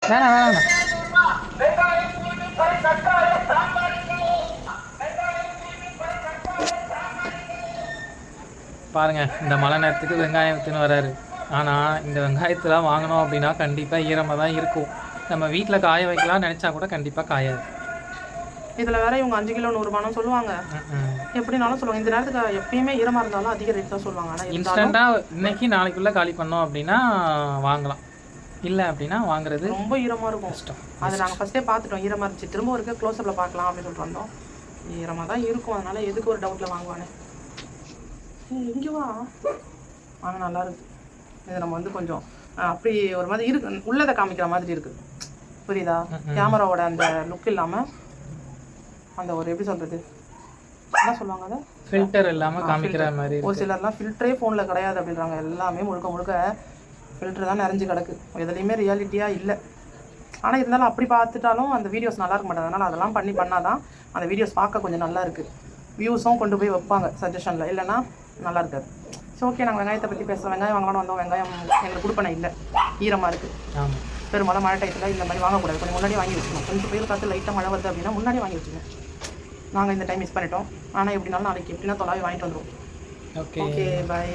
வேணாம் வேணாம். பாருங்க, இந்த மழை நேரத்துக்கு வெங்காயம் விற்றுன்னு வராரு. ஆனால் இந்த வெங்காயத்தெலாம் வாங்கினோம் அப்படின்னா கண்டிப்பாக ஈரமாக தான் இருக்கும். நம்ம வீட்டில் காய வைக்கலாம்னு நினச்சா கூட கண்டிப்பாக காயாது. இதில் வேற இவங்க 5 கிலோ 100 ரூபான்னு சொல்லுவாங்க. எப்படினாலும் சொல்லுவாங்க. இந்த நேரத்துக்கு எப்பயுமே ஈரமாக இருந்தாலும் அதிக ரேட் தான் சொல்லுவாங்க. ஆனால் இன்ஸ்டண்ட்டாக இன்னைக்கு நாளைக்குள்ளே காலி பண்ணோம் அப்படின்னா வாங்கலாம். இல்லை அப்படின்னா வாங்குறது ரொம்ப ஈரமாக இருக்கும். கஷ்டம். அதை நாங்கள் ஃபஸ்ட்டே பார்த்துட்டோம். ஈரமாக இருந்துச்சு. திரும்ப இருக்க க்ளோஸ்அப்பில் பார்க்கலாம் அப்படின்னு சொல்லிட்டு வந்தோம். ஈரமாக தான் இருக்கும். அதனால் எதுக்கு ஒரு டவுட்டில் வாங்குவானே. இங்கே வா. ஆனால் நல்லா இருக்குது. இது நம்ம வந்து கொஞ்சம் அப்படி ஒரு மாதிரி இருக்கு, உள்ளதை காமிக்கிற மாதிரி இருக்குது. புரியுதா? கேமராவோட அந்த லுக் இல்லாமல் அந்த ஒரு எப்படி சொல்கிறது, என்ன சொல்லுவாங்க, அதை ஃபில்டர் இல்லாமல் காமிக்கிற மாதிரி. ஒரு சிலர்லாம் ஃபில்டரே ஃபோனில் கிடையாது அப்படின்றாங்க. எல்லாமே முழுக்க முழுக்க ஃபில்டர் தான் நிறைஞ்சு கிடக்கு. எதுலேயுமே ரியாலிட்டியாக இல்லை. ஆனால் இருந்தாலும் அப்படி பார்த்துட்டாலும் அந்த வீடியோஸ் நல்லா இருக்க மாட்டேன். அதனால் அதெல்லாம் பண்ணால் தான் அந்த வீடியோஸ் பார்க்க கொஞ்சம் நல்லா இருக்குது. வியூஸும் கொண்டு போய் வைப்பாங்க சஜஷனில். இல்லைன்னா நல்லா இருக்காது. ஸோ ஓகே, நாங்கள் வெங்காயத்தை பற்றி பேசுகிறோம். வெங்காயம் வாங்கலாம்னு வந்தோம். வெங்காயம் எங்களுக்கு கொடுப்பனை இல்லை, ஈரமாக இருக்குது. ஆமாம், பெரும்பாலும் மழை டயத்தில் இந்த மாதிரி வாங்கக்கூடாது. கொஞ்சம் முன்னாடி வாங்கி வச்சுக்கணும். கொஞ்சம் புயல் காற்று லைட்டாக மழை வருது அப்படின்னா முன்னாடி வாங்கி வச்சுக்கணும். நாங்கள் இந்த டைம் மிஸ் பண்ணிட்டோம். ஆனால் எப்படினாலும் நாளைக்கு எப்படின்னா தொலாவி வாங்கிட்டு வந்துடுவோம். ஓகே ஓகே, பாய்.